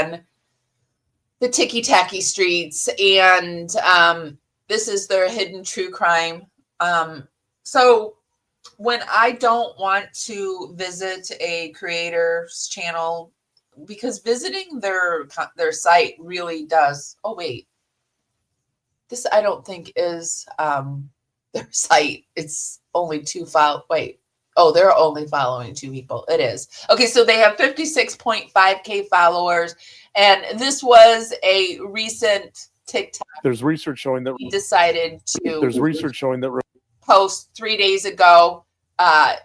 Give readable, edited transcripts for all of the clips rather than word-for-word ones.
on the ticky-tacky streets, and this is their hidden true crime. So when I don't want to visit a creator's channel, because visiting their site really does. Oh wait, this I don't think is their site. It's only two file. Wait, oh, they're only following 2 people. It is okay. So they have 56.5K followers, and this was a recent TikTok. There's research showing that he decided to. There's research showing that post 3 days ago.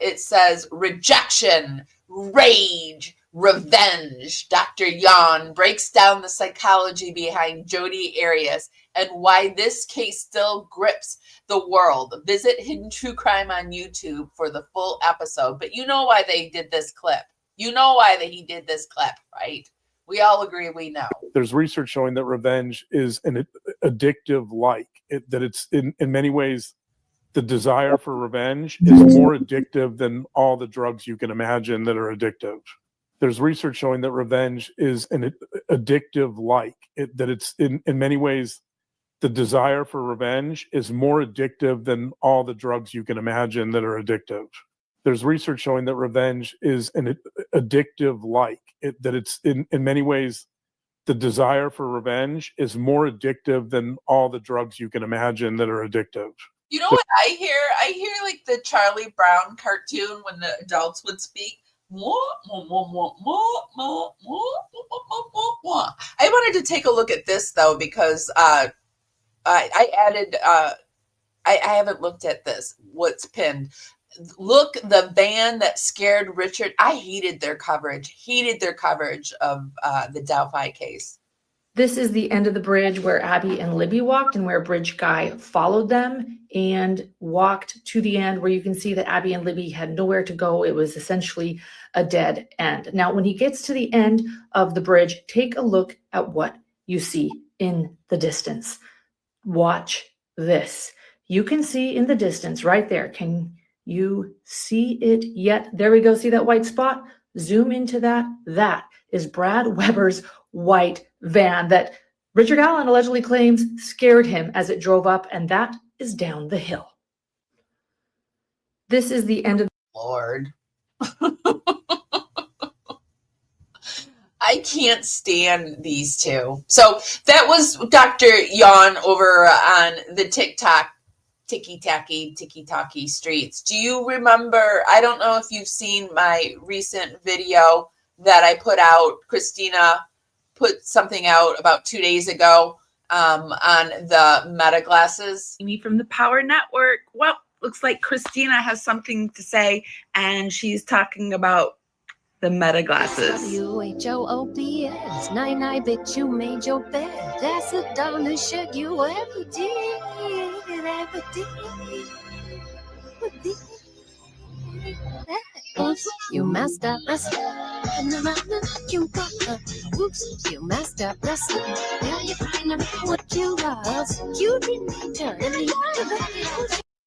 It says rejection, rage, revenge. Dr. YAWN breaks down the psychology behind Jodi Arias and why this case still grips the world. Visit Hidden True Crime on YouTube for the full episode. But you know why they did this clip. You know why he did this clip, right? We all agree we know. There's research showing that revenge is an addictive that it's in many ways. The desire for revenge is more addictive than all the drugs you can imagine that are addictive. There's research showing that revenge is an addictive that it's in many ways, the desire for revenge is more addictive than all the drugs you can imagine that are addictive. There's research showing that revenge is an addictive that it's in many ways, the desire for revenge is more addictive than all the drugs you can imagine that are addictive. You know what I hear? I hear like the Charlie Brown cartoon when the adults would speak. I wanted to take a look at this though, because I added, I haven't looked at this, what's pinned. Look, the van that scared Richard. I hated their coverage of the Delphi case. This is the end of the bridge where Abby and Libby walked and where Bridge Guy followed them and walked to the end where you can see that Abby and Libby had nowhere to go. It was essentially a dead end. Now, when he gets to the end of the bridge, take a look at what you see in the distance. Watch this. You can see in the distance right there. Can you see it yet? There we go. See that white spot? Zoom into that. That is Brad Weber's white van that Richard Allen allegedly claims scared him as it drove up, and that is down the hill. This is the end of Lord. I can't stand these two. So that was Dr. YAWN over on the ticky-tacky streets. Do you remember? I don't know if you've seen my recent video that I put out. Christina put something out about 2 days ago on the meta glasses. Me from the Power Network. Well, looks like Christina has something to say, and she's talking about the meta glasses. WHOOPS, night, bitch, you made your bed. That's the dumbest shit you ever did. Oops, you messed up. Oops, you messed up. Now you find out what you lost. You didn't turn.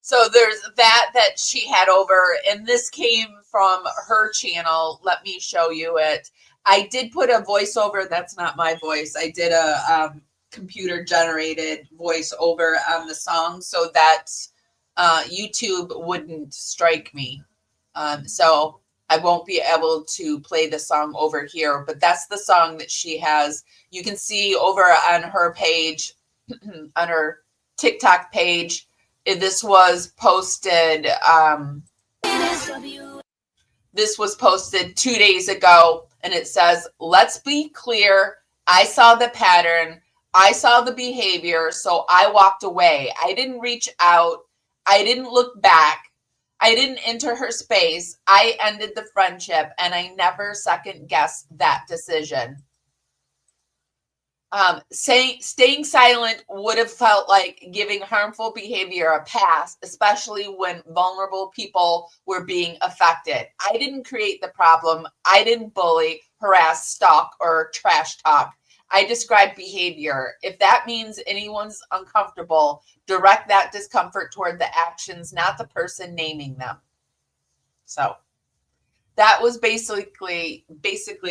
So there's that she had over, and this came from her channel. Let me show you it. I did put a voiceover. That's not my voice. I did a computer generated voiceover on the song so that YouTube wouldn't strike me. So I won't be able to play the song over here, but that's the song that she has. You can see over on her page, on her TikTok page. This was posted. This was posted 2 days ago, and it says, "Let's be clear. I saw the pattern. I saw the behavior, so I walked away. I didn't reach out. I didn't look back. I didn't enter her space. I ended the friendship, and I never second guessed that decision." Staying silent would have felt like giving harmful behavior a pass, especially when vulnerable people were being affected. I didn't create the problem. I didn't bully, harass, stalk, or trash talk. I described behavior. If that means anyone's uncomfortable, direct that discomfort toward the actions, not the person naming them. So that was basically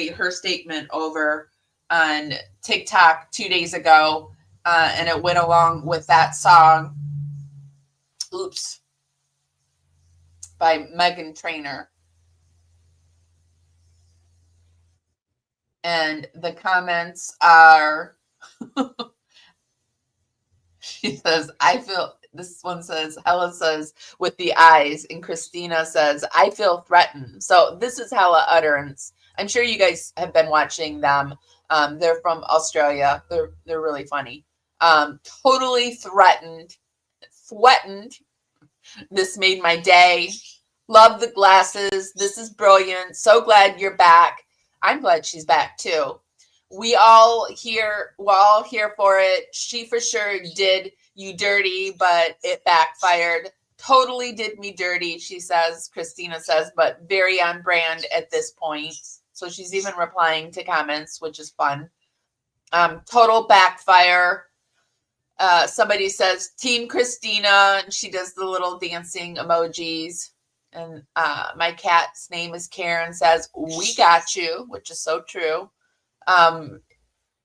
her statement over on TikTok 2 days ago, and it went along with that song, Oops, by Megan Trainor. And the comments are, she says, this one says, Hella says, with the eyes, and Christina says, I feel threatened. So this is Hella Utterance. I'm sure you guys have been watching them. They're from Australia. They're really funny. Totally threatened. This made my day. Love the glasses. This is brilliant. So glad you're back. I'm glad she's back too. We're all here for it. She for sure did you dirty, but it backfired. Totally did me dirty, she says, Christina says, but very on brand at this point. So she's even replying to comments, which is fun. Total backfire. Somebody says, Team Christina, and she does the little dancing emojis. And my cat's name is Karen, says, we got you, which is so true.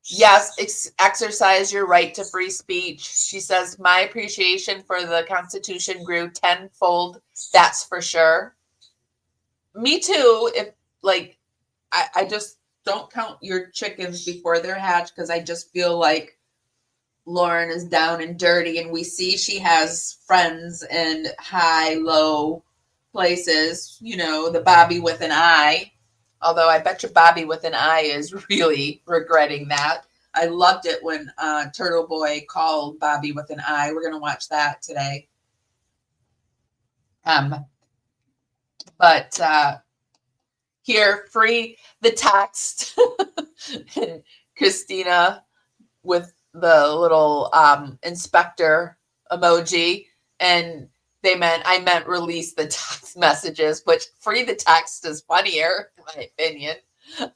Yes, exercise your right to free speech. She says, my appreciation for the Constitution grew tenfold. That's for sure. Me too. If like, I just don't count your chickens before they're hatched, because I just feel like Lauren is down and dirty, and we see she has friends in high, low places, you know, the Bobby with an eye. Although I bet you Bobby with an eye is really regretting that. I loved it when Turtle Boy called Bobby with an eye. We're going to watch that today. But here, free the text. Christina with the little inspector emoji, and I meant release the text messages, which free the text is funnier, in my opinion.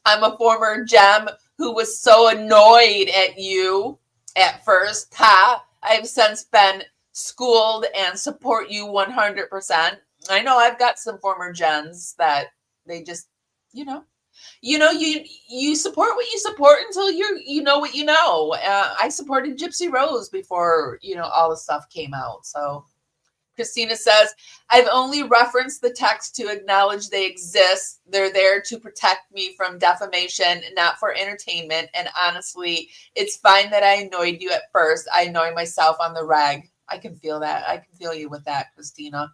I'm a former gem who was so annoyed at you at first. I've since been schooled and support you 100%. I know I've got some former gens that they just, you support what you support until you know what you know. I supported Gypsy Rose before, all the stuff came out. So Christina says, I've only referenced the text to acknowledge they exist. They're there to protect me from defamation, not for entertainment. And honestly, it's fine that I annoyed you at first. I annoy myself on the reg. I can feel that. I can feel you with that, Christina.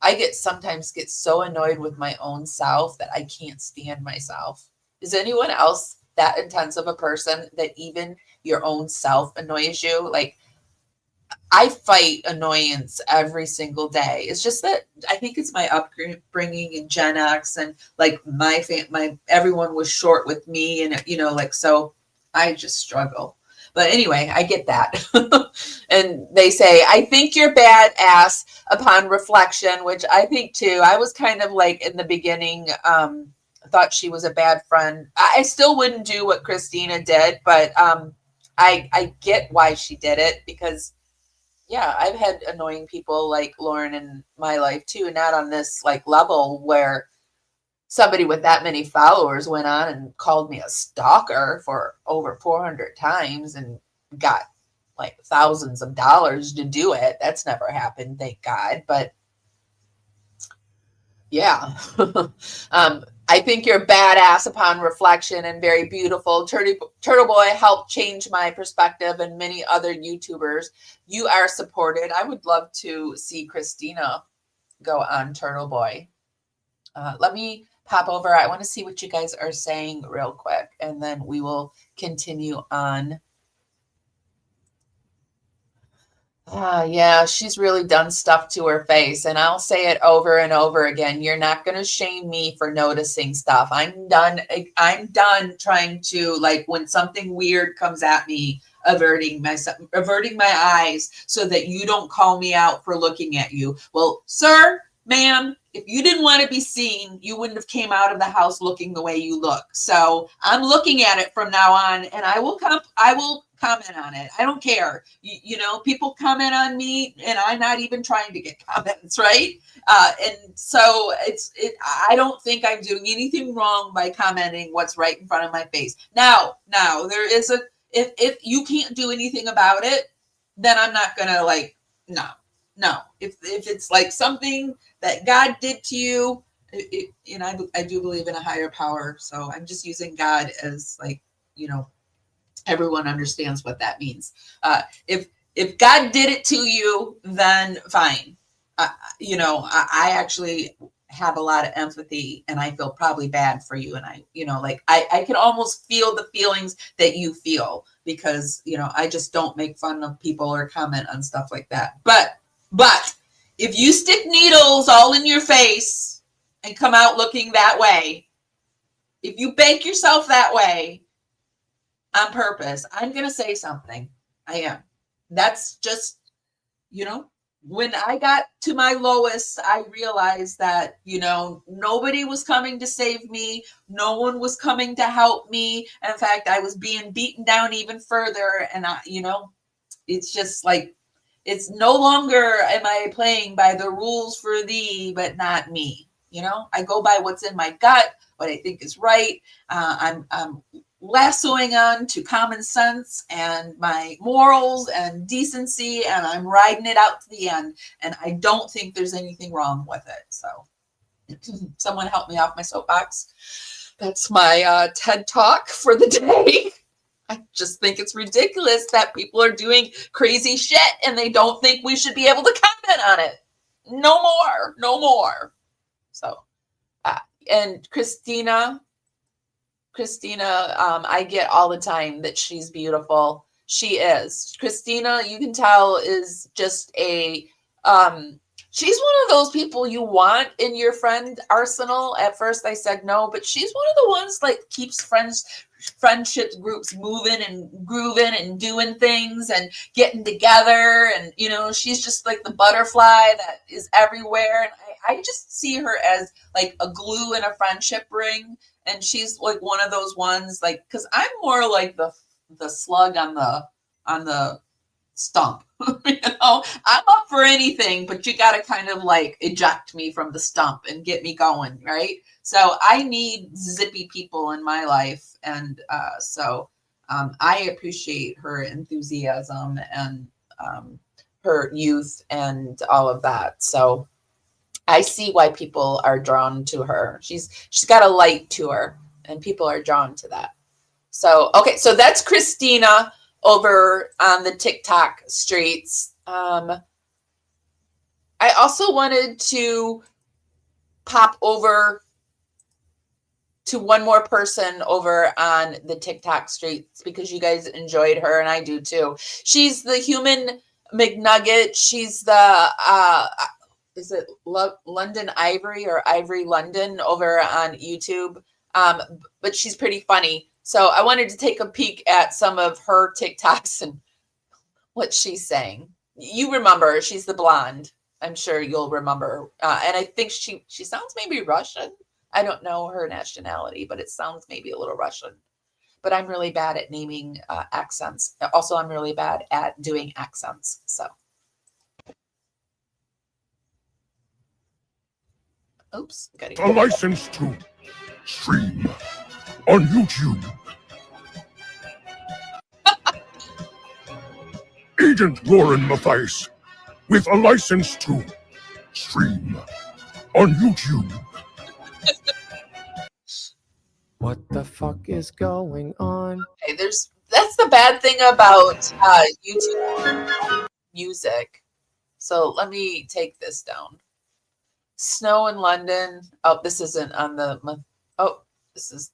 I sometimes get so annoyed with my own self that I can't stand myself. Is anyone else that intense of a person that even your own self annoys you? Like, I fight annoyance every single day. It's just that I think it's my upbringing in Gen X, and like my everyone was short with me, and so I just struggle. But anyway, I get that. And they say, I think you're badass upon reflection, which I think too. I was kind of like in the beginning, thought she was a bad friend. I still wouldn't do what Christina did, but I get why she did it, because yeah, I've had annoying people like Lauren in my life too, not on this like level where somebody with that many followers went on and called me a stalker for over 400 times and got like thousands of dollars to do it. That's never happened, thank God. But yeah, I think you're badass upon reflection and very beautiful. Turtle Boy helped change my perspective, and many other YouTubers. You are supported. I would love to see Christina go on Turtle Boy. Let me pop over. I want to see what you guys are saying real quick, and then we will continue on. Yeah, she's really done stuff to her face, and I'll say it over and over again. You're not going to shame me for noticing stuff. I'm done trying to, like, when something weird comes at me, averting my eyes so that you don't call me out for looking at you. Well, sir, ma'am, if you didn't want to be seen, you wouldn't have came out of the house looking the way you look. So I'm looking at it from now on, and I will comment on it. I don't care. You know, people comment on me and I'm not even trying to get comments, right? And so I don't think I'm doing anything wrong by commenting what's right in front of my face. Now there is if you can't do anything about it, then I'm not gonna like, no. If it's like something that God did to you, and I do believe in a higher power. So I'm just using God as like, you know, everyone understands what that means. If God did it to you, then fine. You know, I actually have a lot of empathy and I feel probably bad for you. And I, you know, like I can almost feel the feelings that you feel because, you know, I just don't make fun of people or comment on stuff like that. But if you stick needles all in your face and come out looking that way, if you bake yourself that way on purpose, I'm going to say something. I am. That's just, you know, when I got to my lowest, I realized that, you know, nobody was coming to save me. No one was coming to help me. In fact, I was being beaten down even further. And you know, it's just like, it's no longer am I playing by the rules for thee, but not me. You know, I go by what's in my gut, what I think is right. I'm lassoing on to common sense and my morals and decency, and I'm riding it out to the end. And I don't think there's anything wrong with it. So someone help me off my soapbox. That's my TED Talk for the day. I just think it's ridiculous that people are doing crazy shit and they don't think we should be able to comment on it. No more. So, and Christina, I get all the time that she's beautiful. She is. Christina, you can tell, is just a, she's one of those people you want in your friend arsenal. At first I said no, but she's one of the ones like keeps friendship groups moving and grooving and doing things and getting together. And, you know, she's just like the butterfly that is everywhere. And I just see her as like a glue in a friendship ring. And she's like one of those ones, like, cause I'm more like the slug on the stump. You know, I'm up for anything, but you got to kind of like eject me from the stump and get me going. Right. So I need zippy people in my life. And so I appreciate her enthusiasm and her youth and all of that. So I see why people are drawn to her. She's got a light to her and people are drawn to that. So, okay. So that's Christina over on the TikTok streets. I also wanted to pop over to one more person over on the TikTok streets because you guys enjoyed her and I do too. She's the human McNugget. She's the, is it London Ivory or Ivory London over on YouTube? But she's pretty funny. So I wanted to take a peek at some of her TikToks and what she's saying. You remember, she's the blonde. I'm sure you'll remember. And I think she sounds maybe Russian. I don't know her nationality, but it sounds maybe a little Russian. But I'm really bad at naming accents. Also, I'm really bad at doing accents. So. Oops. A license to stream on YouTube. Agent Lauren Mathias with a license to stream on YouTube. What the fuck is going on? Okay, that's the bad thing about YouTube music. So let me take this down. Snow in London. Oh, this isn't on the. Oh, this is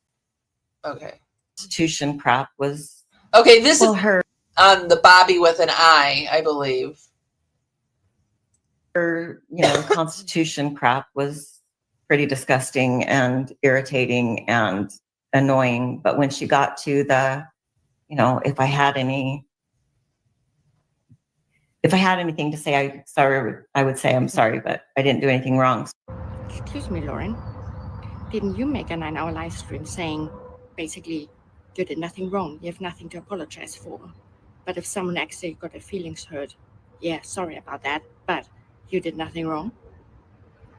okay. Constitution crap was okay. This is her on the Bobby with an I believe. Her, Constitution crap was pretty disgusting and irritating and annoying. But when she got to the, if I had anything to say, I would say I'm sorry, but I didn't do anything wrong. Excuse me, Lauren. Didn't you make a 9-hour live stream saying basically you did nothing wrong, you have nothing to apologize for? But if someone actually got their feelings hurt, yeah, sorry about that, but you did nothing wrong.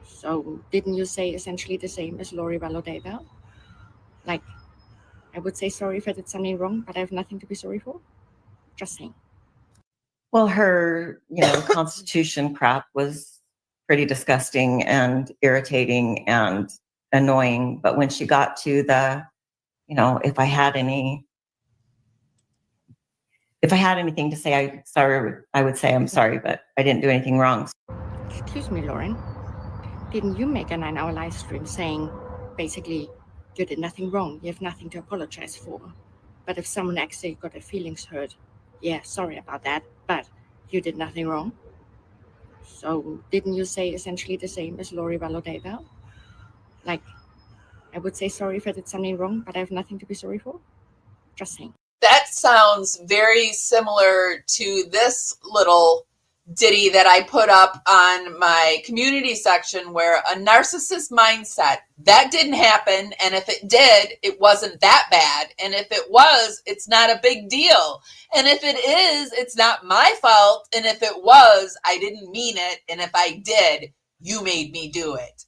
So didn't you say essentially the same as Lori Vallow-Daybell? Like, I would say sorry if I did something wrong, but I have nothing to be sorry for. Just saying. Well, her, Constitution crap was pretty disgusting and irritating and annoying. But when she got to the, if I had anything to say, I would say I'm sorry, but I didn't do anything wrong. Excuse me, Lauren. Didn't you make a 9-hour live stream saying, basically, you did nothing wrong, you have nothing to apologize for? But if someone actually got their feelings hurt, yeah, sorry about that, but you did nothing wrong. So didn't you say essentially the same as Lori Vallow-Daybell? Like, I would say sorry if I did something wrong, but I have nothing to be sorry for. Just saying. That sounds very similar to this little ditty that I put up on my community section, where a narcissist mindset, that didn't happen. And if it did, it wasn't that bad. And if it was, it's not a big deal. And if it is, it's not my fault. And if it was, I didn't mean it. And if I did, you made me do it.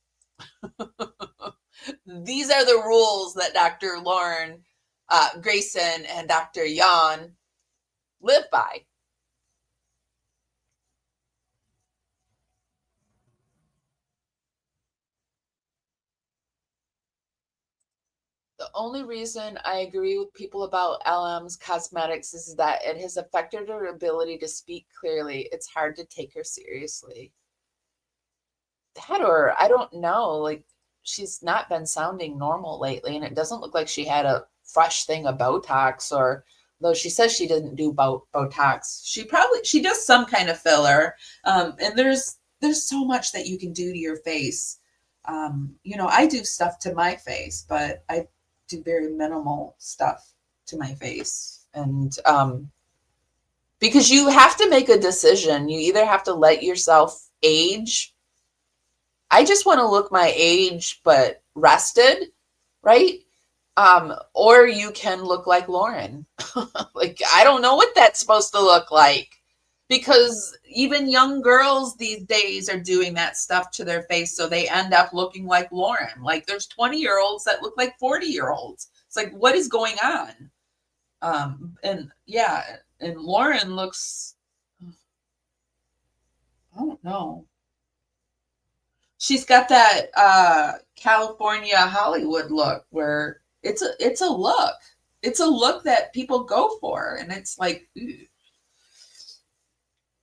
These are the rules that Dr. Lauren Grayson and Dr. YAWN live by. The only reason I agree with people about LM's cosmetics is that it has affected her ability to speak clearly. It's hard to take her seriously. That, or I don't know, like, she's not been sounding normal lately, and it doesn't look like she had a fresh thing of Botox, or though she says she didn't do Botox. She does some kind of filler. And there's so much that you can do to your face. I do stuff to my face, but I do very minimal stuff to my face. And because you have to make a decision. You either have to let yourself age. I just want to look my age, but rested, right? Or you can look like Lauren. Like, I don't know what that's supposed to look like, because even young girls these days are doing that stuff to their face, so they end up looking like Lauren. Like, there's 20-year-olds that look like 40-year-olds. It's like, what is going on? And Lauren looks, I don't know. She's got that California Hollywood look, where it's a look. It's a look that people go for, and it's like,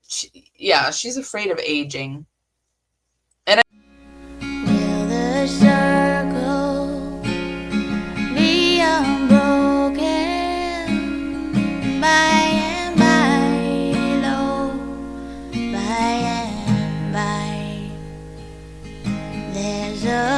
she's afraid of aging. And Will the circle be unbroken by and by, Lord, by and by? There's a